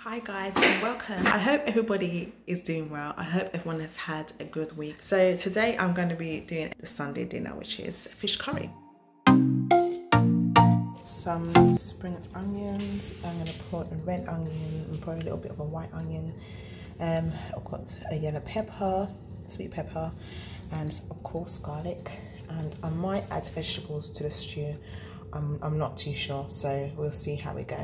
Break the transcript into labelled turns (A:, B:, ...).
A: Hi guys and welcome. I hope everybody is doing well. I hope everyone has had a good week. So today I'm going to be doing the Sunday dinner, which is fish curry. Some spring onions. I'm going to put a red onion and probably a little bit of a white onion. I've got a yellow pepper, sweet pepper, and of course garlic. And I might add vegetables to the stew. I'm not too sure, so we'll see how we go.